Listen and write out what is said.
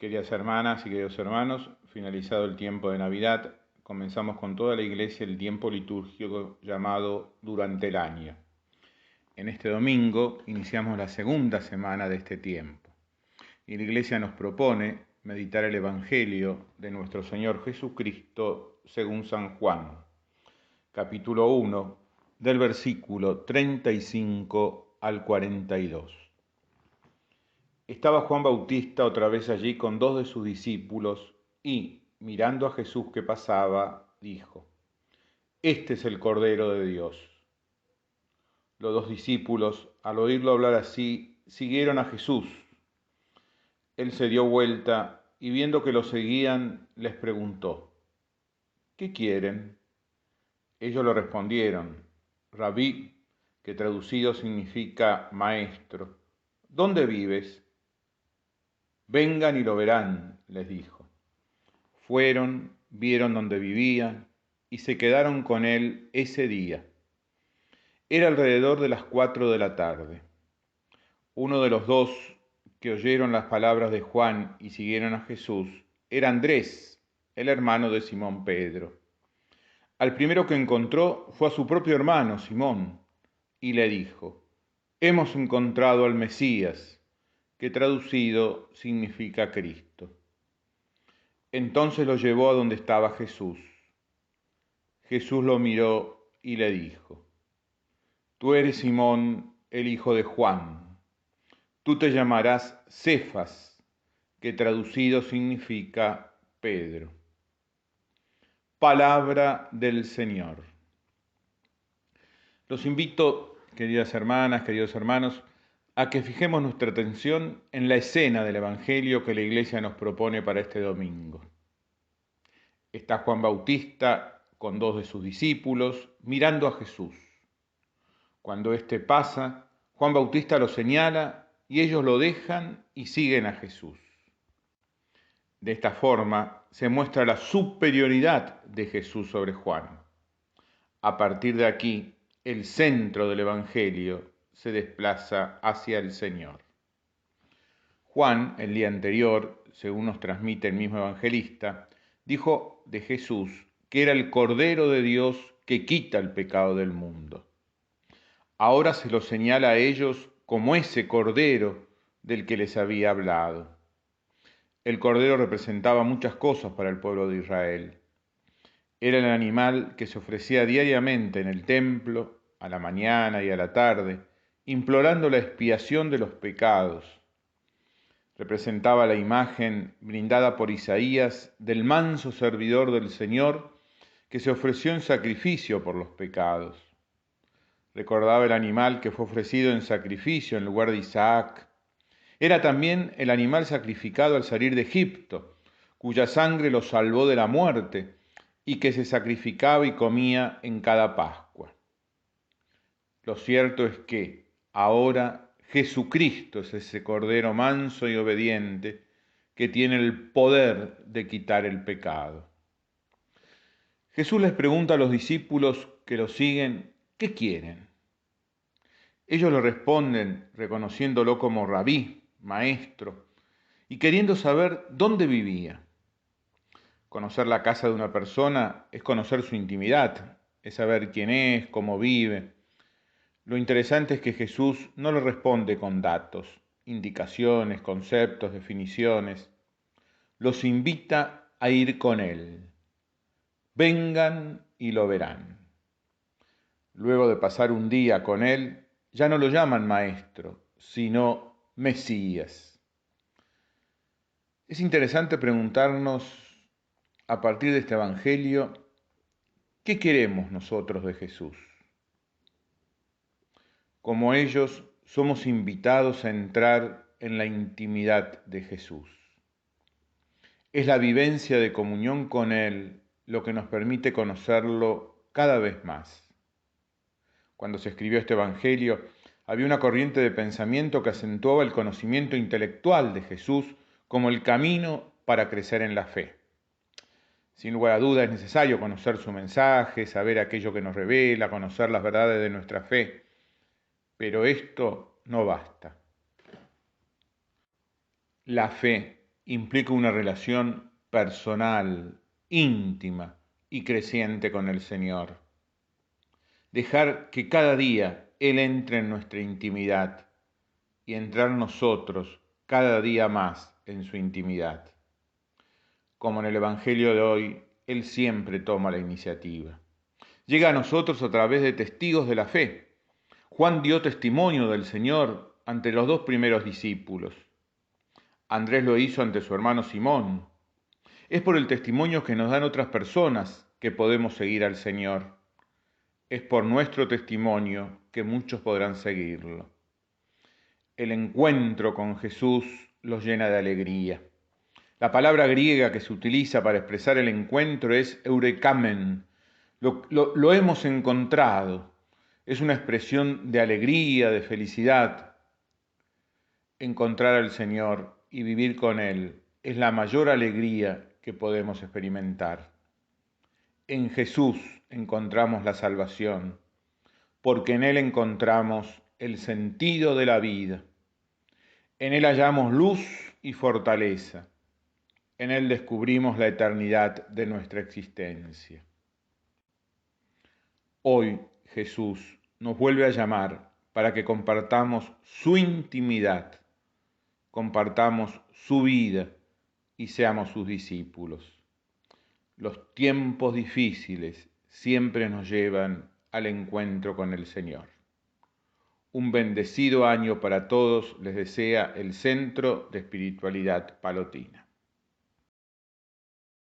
Queridas hermanas y queridos hermanos, finalizado el tiempo de Navidad, comenzamos con toda la Iglesia el tiempo litúrgico llamado durante el año. En este domingo iniciamos la segunda semana de este tiempo y la Iglesia nos propone meditar el Evangelio de nuestro Señor Jesucristo según San Juan, capítulo 1, del versículo 35 al 42. Estaba Juan Bautista otra vez allí con dos de sus discípulos y, mirando a Jesús que pasaba, dijo: «Este es el Cordero de Dios». Los dos discípulos, al oírlo hablar así, siguieron a Jesús. Él se dio vuelta y, viendo que lo seguían, les preguntó: «¿Qué quieren?». Ellos le respondieron: «Rabí», que traducido significa maestro, «¿dónde vives?». «Vengan y lo verán», les dijo. Fueron, vieron donde vivía y se quedaron con él ese día. Era alrededor de las 4 de la tarde. Uno de los dos que oyeron las palabras de Juan y siguieron a Jesús era Andrés, el hermano de Simón Pedro. Al primero que encontró fue a su propio hermano Simón y le dijo: «Hemos encontrado al Mesías», que traducido significa Cristo. Entonces lo llevó a donde estaba Jesús. Jesús lo miró y le dijo: «Tú eres Simón, el hijo de Juan. Tú te llamarás Cefas», que traducido significa Pedro. Palabra del Señor. Los invito, queridas hermanas, queridos hermanos, a que fijemos nuestra atención en la escena del Evangelio que la Iglesia nos propone para este domingo. Está Juan Bautista con dos de sus discípulos mirando a Jesús. Cuando éste pasa, Juan Bautista lo señala y ellos lo dejan y siguen a Jesús. De esta forma se muestra la superioridad de Jesús sobre Juan. A partir de aquí, el centro del Evangelio se desplaza hacia el Señor. Juan, el día anterior, según nos transmite el mismo evangelista, dijo de Jesús que era el Cordero de Dios que quita el pecado del mundo. Ahora se lo señala a ellos como ese Cordero del que les había hablado. El Cordero representaba muchas cosas para el pueblo de Israel. Era el animal que se ofrecía diariamente en el templo, a la mañana y a la tarde, implorando la expiación de los pecados. Representaba la imagen brindada por Isaías del manso servidor del Señor que se ofreció en sacrificio por los pecados. Recordaba el animal que fue ofrecido en sacrificio en lugar de Isaac. Era también el animal sacrificado al salir de Egipto, cuya sangre lo salvó de la muerte y que se sacrificaba y comía en cada Pascua. Lo cierto es que ahora Jesucristo es ese Cordero manso y obediente que tiene el poder de quitar el pecado. Jesús les pregunta a los discípulos que lo siguen: ¿qué quieren? Ellos le responden reconociéndolo como rabí, maestro, y queriendo saber dónde vivía. Conocer la casa de una persona es conocer su intimidad, es saber quién es, cómo vive. Lo interesante es que Jesús no le responde con datos, indicaciones, conceptos, definiciones. Los invita a ir con Él. Vengan y lo verán. Luego de pasar un día con Él, ya no lo llaman maestro, sino Mesías. Es interesante preguntarnos, a partir de este Evangelio, ¿qué queremos nosotros de Jesús? Como ellos, somos invitados a entrar en la intimidad de Jesús. Es la vivencia de comunión con Él lo que nos permite conocerlo cada vez más. Cuando se escribió este Evangelio, había una corriente de pensamiento que acentuaba el conocimiento intelectual de Jesús como el camino para crecer en la fe. Sin lugar a duda es necesario conocer su mensaje, saber aquello que nos revela, conocer las verdades de nuestra fe. Pero esto no basta. La fe implica una relación personal, íntima y creciente con el Señor. Dejar que cada día Él entre en nuestra intimidad y entrar nosotros cada día más en su intimidad. Como en el Evangelio de hoy, Él siempre toma la iniciativa. Llega a nosotros a través de testigos de la fe. Juan dio testimonio del Señor ante los dos primeros discípulos. Andrés lo hizo ante su hermano Simón. Es por el testimonio que nos dan otras personas que podemos seguir al Señor. Es por nuestro testimonio que muchos podrán seguirlo. El encuentro con Jesús los llena de alegría. La palabra griega que se utiliza para expresar el encuentro es eurekamen. Lo hemos encontrado. Es una expresión de alegría, de felicidad. Encontrar al Señor y vivir con Él es la mayor alegría que podemos experimentar. En Jesús encontramos la salvación, porque en Él encontramos el sentido de la vida. En Él hallamos luz y fortaleza. En Él descubrimos la eternidad de nuestra existencia. Hoy Jesús nos vuelve a llamar para que compartamos su intimidad, compartamos su vida y seamos sus discípulos. Los tiempos difíciles siempre nos llevan al encuentro con el Señor. Un bendecido año para todos les desea el Centro de Espiritualidad Palotina.